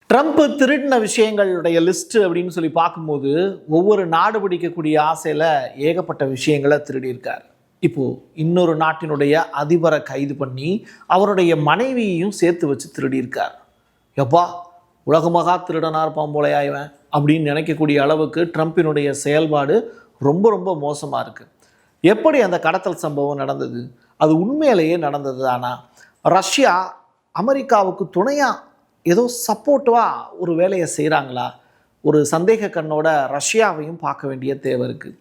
Trump திருடின விஷயங்களுடைய list அப்படின்னு சொல்லி பார்க்கும்போது ஒவ்வொரு நாடு பிடிக்கக்கூடிய ஆசையில் ஏகப்பட்ட விஷயங்களை திருடியிருக்கார். இப்போ இன்னொரு நாட்டினுடைய அதிபரை கைது பண்ணி அவருடைய மனைவியையும் சேர்த்து வச்சு திருடியிருக்கார். எப்பா உலகமகா திருடனா இருப்பான் போலையா இவன் அப்படின்னு நினைக்கக்கூடிய அளவுக்கு ட்ரம்ப்பினுடைய செயல்பாடு ரொம்ப ரொம்ப மோசமாக இருக்குது. எப்படி அந்த கடத்தல் சம்பவம் நடந்தது? அது உண்மையிலேயே நடந்தது தானா? ரஷ்யா அமெரிக்காவுக்கு துணையாக ஏதோ சப்போர்ட்டிவாக ஒரு வேலையை செய்கிறாங்களா? ஒரு சந்தேக கண்ணோட ரஷ்யாவையும் பார்க்க வேண்டிய தேவை இருக்குது.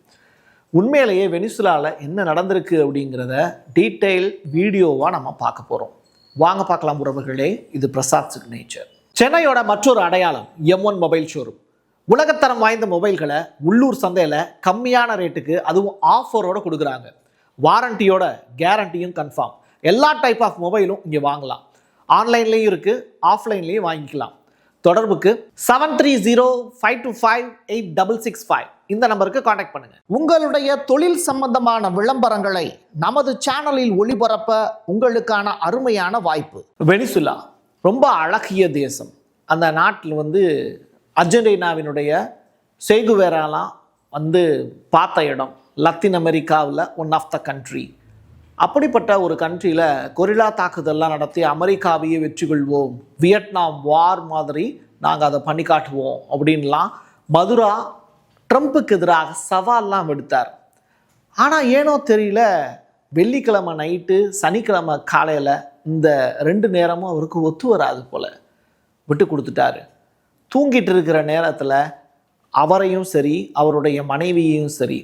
உண்மையிலேயே வெனிசுலாவில் என்ன நடந்திருக்கு அப்படிங்கிறத டீட்டெயில் வீடியோவாக நம்ம பார்க்க போகிறோம். வாங்க பார்க்கலாம் உறவுகளே. இது பிரசாத் சிக்னேச்சர். சென்னையோட மற்றொரு அடையாளம் M1 மொபைல் ஷோரூம். உலகத்தரம் வாய்ந்த மொபைல்களை உள்ளூர் சந்தையில் கம்மியான ரேட்டுக்கு அதுவும் ஆஃபரோடு கொடுக்குறாங்க. வாரண்டியோட கேரண்டியும் கன்ஃபார்ம். எல்லா டைப் ஆஃப் மொபைலும் இங்கே வாங்கலாம். ஆன்லைன்லேயும் இருக்குது, ஆஃப்லைன்லேயும் வாங்கிக்கலாம். தொடர்புக்கு 7305258665 இந்த நம்பருக்கு காண்டாக்ட் பண்ணுங்கள். உங்களுடைய தொழில் சம்பந்தமான விளம்பரங்களை நமது சேனலில் ஒளிபரப்ப உங்களுக்கான அருமையான வாய்ப்பு. வெனிசுலா ரொம்ப அழகிய தேசம். அந்த நாட்டில் அர்ஜென்டினாவினுடைய சேகுவேராலாம் பார்த்த இடம். லத்தீன் அமெரிக்காவில் ஒன் ஆஃப் த கண்ட்ரி. அப்படிப்பட்ட ஒரு கண்ட்ரியில் கொரில்லா தாக்குதல்லாம் நடத்தி அமெரிக்காவையே வெற்றி கொள்வோம், வியட்நாம் வார் மாதிரி நாங்கள் அதை பண்ணி காட்டுவோம் அப்படின்லாம் மதுரா ட்ரம்ப்புக்கு எதிராக சவால்லாம் விடுத்தார். ஆனால் ஏனோ தெரியல, வெள்ளிக்கிழமை நைட்டு சனிக்கிழமை காலையில் இந்த 2 நேரமும் அவருக்கு ஒத்து வராது போல் விட்டு கொடுத்துட்டாரு. தூங்கிட்டு இருக்கிற நேரத்தில் அவரையும் சரி அவருடைய மனைவியையும் சரி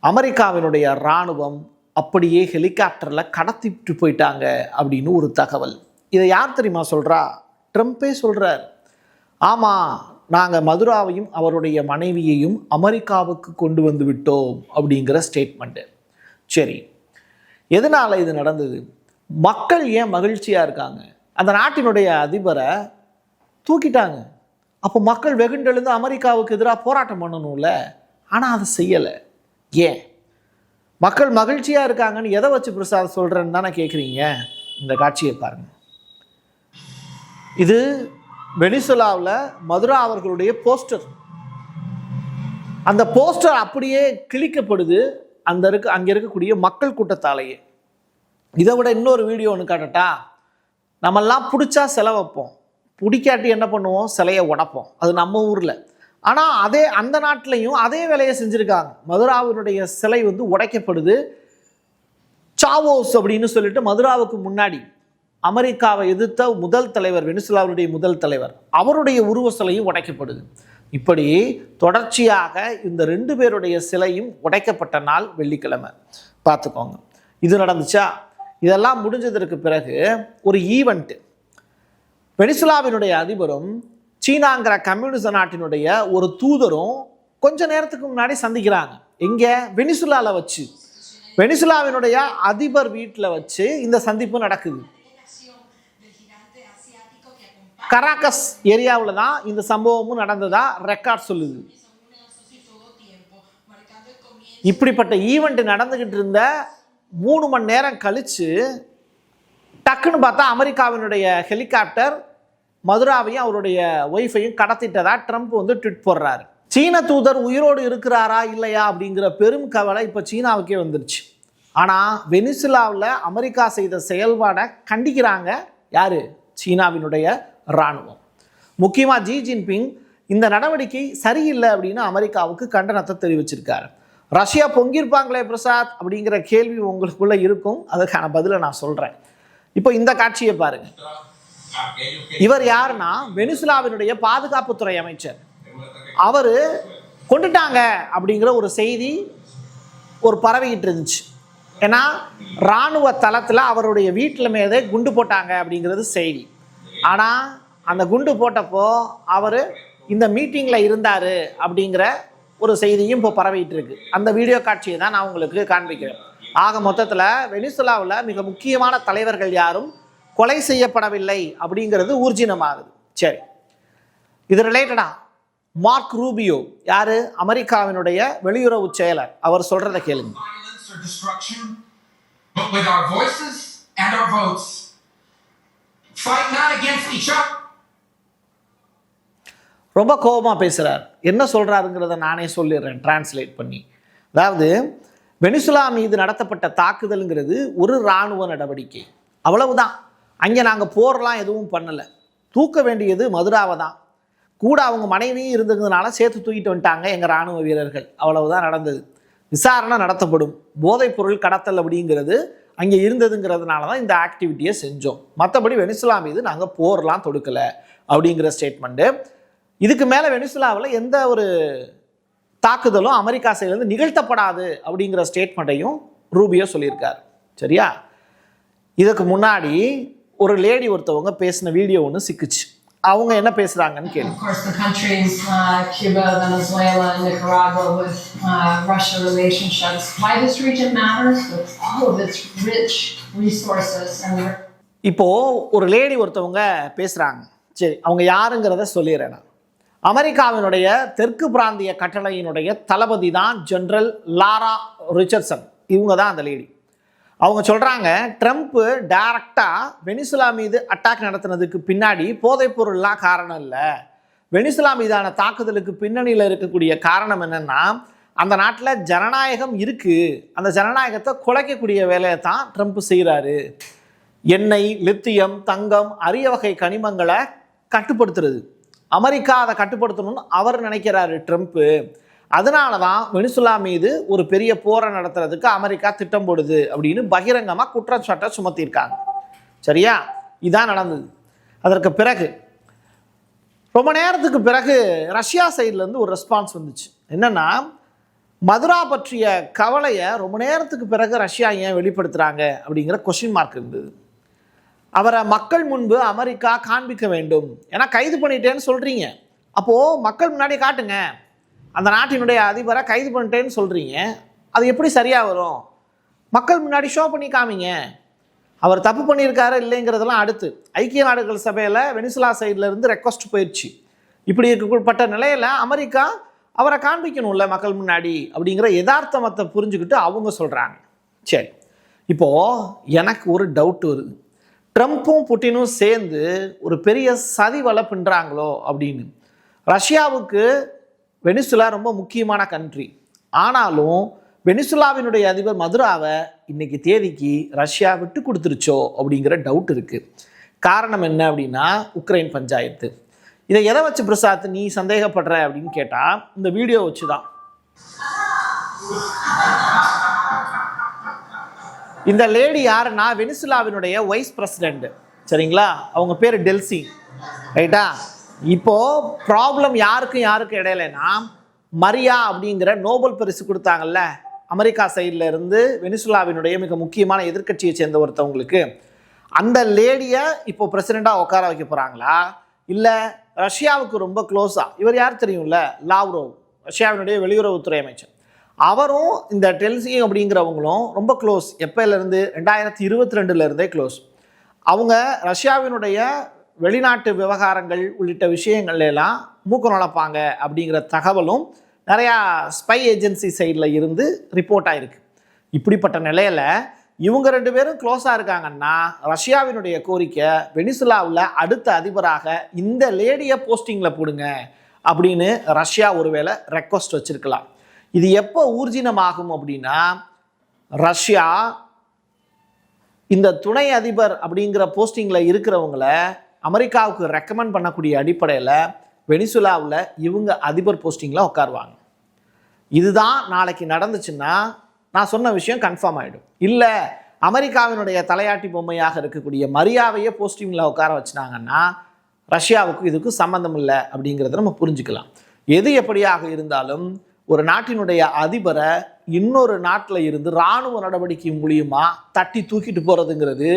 அமெரிக்காவினுடைய இராணுவம் அப்படியே ஹெலிகாப்டரில் கடத்திட்டு போயிட்டாங்க அப்படின்னு ஒரு தகவல். இதை யார் தெரியுமா சொல்கிறா? ட்ரம்ப்பே சொல்கிறார். ஆமாம், நாங்கள் மதுராவையும் அவருடைய மனைவியையும் அமெரிக்காவுக்கு கொண்டு வந்து விட்டோம் அப்படிங்கிற ஸ்டேட்மெண்ட்டு. சரி, எதனால் இது நடந்தது? மக்கள் ஏன் மகிழ்ச்சியாக இருக்காங்க? அந்த நாட்டினுடைய அதிபரை தூக்கிட்டாங்க. அப்போ மக்கள் வெகுண்டெழுந்து அமெரிக்காவுக்கு எதிராக போராட்டம் பண்ணணும்ல. ஆனால் அதை செய்யலை. ஏன் மக்கள் மகிழ்ச்சியாக இருக்காங்கன்னு எதை வச்சு பிரசாத் சொல்கிறேன்னு தானே கேட்குறீங்க? இந்த காட்சியை பாருங்கள். இது வெனிசுலாவில் மதுரா அவர்களுடைய போஸ்டர். அந்த போஸ்டர் அப்படியே கிழிக்கப்படுது அங்கே இருக்கக்கூடிய மக்கள் கூட்டத்தாலேயே. இதை விட இன்னொரு வீடியோ ஒன்று காட்டட்டா? நம்மெல்லாம் பிடிச்சா சிலை வைப்போம், பிடிக்காட்டி என்ன பண்ணுவோம்? சிலையை உடைப்போம். அது நம்ம ஊரில். ஆனால் அந்த நாட்டிலையும் அதே வேலையை செஞ்சுருக்காங்க. மதுராவினுடைய சிலை உடைக்கப்படுது. சாவோஸ் அப்படின்னு சொல்லிட்டு மதுராவுக்கு முன்னாடி அமெரிக்காவை எதிர்த்த முதல் தலைவர், வெனிசுலாவுடைய முதல் தலைவர், அவருடைய உருவ சிலையும் உடைக்கப்படுது. இப்படி தொடர்ச்சியாக இந்த 2 பேருடைய சிலையும் உடைக்கப்பட்ட நாள் வெள்ளிக்கிழமை. பார்த்துக்கோங்க, இது நடந்துச்சா? இதெல்லாம் முடிஞ்சதற்கு பிறகு ஒரு ஈவெண்ட்டு. வெனிசுலாவினுடைய அதிபரும் சீனாங்கிற கம்யூனிச நாட்டினுடைய ஒரு தூதரும் கொஞ்ச நேரத்துக்கு முன்னாடி சந்திக்கிறாங்க. எங்கே? வெனிசுலாவில் வச்சு. வெனிசுலாவினுடைய அதிபர் வீட்டில் வச்சு இந்த சந்திப்பு நடக்குது. கராக்கஸ் ஏரியாவில் தான் இந்த சம்பவமும் நடந்ததா ரெக்கார்ட் சொல்லுது. இப்படிப்பட்ட ஈவெண்ட் நடந்துகிட்டு இருந்த 3 மணி நேரம் கழிச்சு டக்குன்னு பார்த்தா அமெரிக்காவினுடைய ஹெலிகாப்டர் மதுராவையும் அவருடைய ஒய்ஃபையும் கடத்திட்டதா ட்ரம்ப் ட்விட் போடுறாரு. சீன தூதர் உயிரோடு இருக்கிறாரா இல்லையா அப்படிங்கிற பெரும் கவலை இப்போ சீனாவுக்கே வந்துருச்சு. ஆனால் வெனிசுலாவில் அமெரிக்கா செய்த செயல்பாடை கண்டிக்கிறாங்க. யாரு? சீனாவினுடைய இராணுவம். முக்கியமாக ஜி ஜின்பிங் இந்த நடவடிக்கை சரியில்லை அப்படின்னு அமெரிக்காவுக்கு கண்டனத்தை தெரிவிச்சிருக்காரு. ரஷ்யா பொங்கியிருப்பாங்களே பிரசாத் அப்படிங்கிற கேள்வி உங்களுக்குள்ள இருக்கும். அதுக்கான பதிலை நான் சொல்கிறேன். இப்போ இந்த காட்சியை பாருங்க. இவர் யாருன்னா வெனிசுலாவினுடைய பாதுகாப்புத்துறை அமைச்சர். அவர் கொண்டுட்டாங்க அப்படிங்கிற ஒரு செய்தி பரவிக்கிட்டு இருந்துச்சு. ஏன்னா இராணுவ தளத்தில் அவருடைய வீட்டில் மேலே குண்டு போட்டாங்க அப்படிங்கிறது செய்தி. ஆனால் அந்த குண்டு போட்டப்போ அவர் இந்த மீட்டிங்கில் இருந்தார் அப்படிங்கிற ஒரு செய்தியும் இப்போ பரவிட்டு இருக்கு. அந்த வீடியோ காட்சியை தான் நான் உங்களுக்கு காண்பிக்கிறேன். ஆக மொத்தத்தில் வெனிசுலாவில் மிக முக்கியமான தலைவர்கள் யாரும் கொலை செய்யப்படவில்லை அப்படிங்கிறது ஊர்ஜினமாகுது. சரி, இது ரிலேட்டடா மார்க் ரூபியோ, யாரு? அமெரிக்காவினுடைய வெளியுறவு செயலர், அவர் சொல்றதை கேளுங்க. ரொம்ப கோபமாக பேசுகிறார். என்ன சொல்கிறாருங்கிறத நானே சொல்லிடுறேன் டிரான்ஸ்லேட் பண்ணி. அதாவது வெனிசுலா மீது நடத்தப்பட்ட தாக்குதலுங்கிறது ஒரு இராணுவ நடவடிக்கை, அவ்வளவுதான். அங்கே நாங்கள் போர்லாம் எதுவும் பண்ணலை. தூக்க வேண்டியது மதுராவை தான். கூட அவங்க மனைவியும் இருந்ததுனால சேர்த்து தூக்கிட்டு வந்துட்டாங்க எங்கள் இராணுவ வீரர்கள், அவ்வளவுதான் நடந்தது. விசாரணை நடத்தப்படும். போதைப்பொருள் கடத்தல் அப்படிங்கிறது அங்கே இருந்ததுங்கிறதுனால தான் இந்த ஆக்டிவிட்டியை செஞ்சோம். மற்றபடி வெனிசுலா மீது நாங்கள் போர்லாம் தொடுக்கலை அப்படிங்கிற ஸ்டேட்மெண்ட்டு. இதுக்கு மேலே வெனிசுலாவில் எந்த ஒரு தாக்குதலும் அமெரிக்கா சைட்லேருந்து நிகழ்த்தப்படாது அப்படிங்கிற ஸ்டேட்மெண்ட்டையும் ரூபியோ சொல்லியிருக்காரு. சரியா? இதுக்கு முன்னாடி ஒரு லேடி ஒருத்தவங்க பேசின வீடியோ ஒன்று சிக்குச்சு. அவங்க என்ன பேசுறாங்கன்னு கேளு. Of course, the countries Cuba, Venezuela, and Nicaragua with Russia relationships. Why this region matters with all of its rich resources and. இப்போ ஒரு லேடி ஒருத்தவங்க பேசுறாங்க. சரி, அவங்க யாருங்கிறத சொல்லிடுறேன். அமெரிக்காவினுடைய தெற்கு பிராந்திய கட்டளையினுடைய தளபதி தான் ஜெனரல் லாரா ரிச்சர்ட்சன். இவங்க தான் அந்த லேடி. அவங்க சொல்கிறாங்க, ட்ரம்ப்பு டைரக்டாக வெனிசுலா மீது அட்டாக் நடத்தினதுக்கு பின்னாடி போதைப்பொருள்லாம் காரணம் இல்லை. வெனிசுலா மீதான தாக்குதலுக்கு பின்னணியில் இருக்கக்கூடிய காரணம் என்னென்னா, அந்த நாட்டில் ஜனநாயகம் இருக்குது, அந்த ஜனநாயகத்தை குலைக்கக்கூடிய வேலையை தான் ட்ரம்ப் செய்கிறாரு. எண்ணெய், லித்தியம், தங்கம், அரிய வகை கனிமங்களை கட்டுப்படுத்துறது. அமெரிக்கா அதை கட்டுப்படுத்தணும்னு அவர் நினைக்கிறாரு ட்ரம்ப்பு. அதனால தான் வெனிசுலா மீது ஒரு பெரிய போரை நடத்துறதுக்கு அமெரிக்கா திட்டம் போடுது அப்படின்னு பகிரங்கமாக குற்றச்சாட்டை சுமத்தியிருக்காங்க. சரியா? இதான் நடந்தது. அதற்கு பிறகு ரொம்ப நேரத்துக்கு பிறகு ரஷ்யா சைட்லேருந்து ஒரு ரெஸ்பான்ஸ் வந்துச்சு. என்னென்னா, மதுரா பற்றிய கவலையை ரொம்ப நேரத்துக்கு பிறகு ரஷ்யா ஏன் வெளிப்படுத்துகிறாங்க அப்படிங்கிற கொஸ்டின் மார்க் இருந்தது. அவரை மக்கள் முன்பு அமெரிக்கா காண்பிக்க வேண்டும். ஏன்னா கைது பண்ணிட்டேன்னு சொல்கிறீங்க, அப்போது மக்கள் முன்னாடி காட்டுங்க. அந்த நாட்டினுடைய அதிபரை கைது பண்ணிட்டேன்னு சொல்கிறீங்க, அது எப்படி சரியாக வரும்? மக்கள் முன்னாடி ஷோ பண்ணி காமிங்க. அவர் தப்பு பண்ணியிருக்காரு இல்லைங்கிறதெல்லாம் அடுத்து. ஐக்கிய நாடுகள் சபையில் வெனிசுலா சைட்லேருந்து ரெக்வஸ்ட் போயிடுச்சு. இப்படி இருக்கப்பட்ட நிலையில் அமெரிக்கா அவரை காண்பிக்கணும்ல மக்கள் முன்னாடி அப்படிங்கிற யதார்த்தமத்தை புரிஞ்சுக்கிட்டு அவங்க சொல்கிறாங்க. சரி, இப்போது எனக்கு ஒரு டவுட் வருது. ட்ரம்ப்பும் புட்டினும் சேர்ந்து ஒரு பெரிய சதி வலை பின்னுறாங்களோ அப்படின்னு. ரஷ்யாவுக்கு வெனிசுலா ரொம்ப முக்கியமான கண்ட்ரி. ஆனாலும் வெனிசுலாவினுடைய அதிபர் மதுராவை இன்னைக்கு தேதிக்கு ரஷ்யா விட்டு கொடுத்துருச்சோ அப்படிங்கிற டவுட் இருக்குது. காரணம் என்ன அப்படின்னா, உக்ரைன் பஞ்சாயத்து. இதை எதை வச்சு பிரசாத் நீ சந்தேகப்படுற அப்படின்னு கேட்டால், இந்த வீடியோ வச்சு தான். இந்த லேடி யாருன்னா வெனிசுலாவினுடைய வைஸ் பிரசிடெண்ட். சரிங்களா? அவங்க பேர் டெல்சி. ரைட்டா? இப்போது ப்ராப்ளம் யாருக்கு இடையிலனா, மரியா அப்படிங்கிற நோபல் பரிசு கொடுத்தாங்கல்ல அமெரிக்கா சைடில் இருந்து வெனிசுலாவினுடைய மிக முக்கியமான எதிர்க்கட்சியை சேர்ந்த ஒருத்தவங்களுக்கு, அந்த லேடியை இப்போ பிரசிடெண்ட்டாக உட்கார வைக்க போகிறாங்களா, இல்லை ரஷ்யாவுக்கு ரொம்ப க்ளோஸாக, இவர் யார் தெரியும்ல, லாவ்ரோவ், ரஷ்யாவினுடைய வெளியுறவுத்துறை அமைச்சர், அவரும் இந்த டெல்சி அப்படிங்கிறவங்களும் ரொம்ப க்ளோஸ். எப்போலேருந்து? 2022 க்ளோஸ். அவங்க ரஷ்யாவினுடைய வெளிநாட்டு விவகாரங்கள் உள்ளிட்ட விஷயங்கள் எல்லாம் மூக்க நுழைப்பாங்க அப்படிங்கிற தகவலும் நிறையா ஸ்பை ஏஜென்சி சைடில் இருந்து ரிப்போர்ட் ஆகிருக்கு. இப்படிப்பட்ட நிலையில் இவங்க ரெண்டு பேரும் க்ளோஸாக இருக்காங்கன்னா, ரஷ்யாவினுடைய கோரிக்கை வெனிசுலாவில் அடுத்த அதிபராக இந்த லேடியை போஸ்டிங்கில் போடுங்க அப்படின்னு ரஷ்யா ஒருவேளை ரெக்வஸ்ட் வச்சுருக்கலாம். இது எப்போ ஊர்ஜினமாகும் அப்படின்னா, ரஷ்யா இந்த துணை அதிபர் அப்படிங்கிற போஸ்டிங்கில் இருக்கிறவங்கள அமெரிக்காவுக்கு ரெக்கமெண்ட் பண்ணக்கூடிய அடிப்படையில் வெனிசுலாவில் இவங்க அதிபர் போஸ்டிங்கில் உட்காருவாங்க. இதுதான் நாளைக்கு நடந்துச்சுன்னா நான் சொன்ன விஷயம் கன்ஃபார்ம் ஆகிடும். இல்லை அமெரிக்காவினுடைய தலையாட்டி பொம்மையாக இருக்கக்கூடிய மரியாவையே போஸ்டிங்கில் உட்கார வச்சுனாங்கன்னா ரஷ்யாவுக்கும் இதுக்கும் சம்மந்தம் இல்லை அப்படிங்கிறத நம்ம புரிஞ்சுக்கலாம். எது எப்படியாக இருந்தாலும் ஒரு நாட்டினுடைய அதிபரை இன்னொரு நாட்டில் இருந்து இராணுவ நடவடிக்கை மூலியமா தட்டி தூக்கிட்டு போகிறதுங்கிறது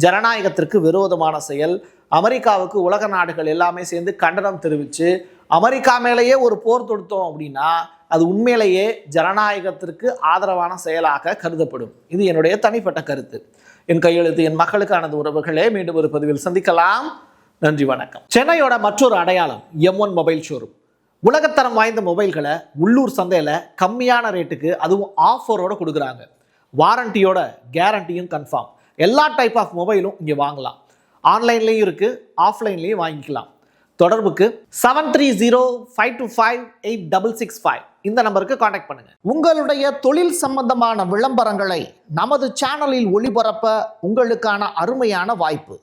ஜனநாயகத்திற்கு விரோதமான செயல். அமெரிக்காவுக்கு உலக நாடுகள் எல்லாமே சேர்ந்து கண்டனம் தெரிவித்து அமெரிக்கா மேலேயே ஒரு போர் தொடுத்தோம் அப்படின்னா அது உண்மையிலேயே ஜனநாயகத்திற்கு ஆதரவான செயலாக கருதப்படும். இது என்னுடைய தனிப்பட்ட கருத்து. என் கையெழுத்து என் மக்களுக்கானது. உறவுகளே, மீண்டும் ஒரு பதிவில் சந்திக்கலாம். நன்றி, வணக்கம். சென்னையோட மற்றொரு அடையாளம் M1 மொபைல் ஷோரூம். உலகத்தரம் வாய்ந்த மொபைல்களை உள்ளூர் சந்தையில் கம்மியான ரேட்டுக்கு, அதுவும் ஆஃபரோடு கொடுக்குறாங்க. வாரண்டியோட, கேரண்டியும் கன்ஃபார்ம். எல்லா டைப் ஆஃப் மொபைலும் இங்கே வாங்கலாம். ஆன்லைன்லேயும் இருக்குது, ஆஃப்லைன்லேயும் வாங்கிக்கலாம். தொடர்புக்கு 7305258665 இந்த நம்பருக்கு காண்டாக்ட் பண்ணுங்க. உங்களுடைய தொழில் சம்பந்தமான விளம்பரங்களை நமது சேனலில் ஒளிபரப்ப உங்களுக்கான அருமையான வாய்ப்பு.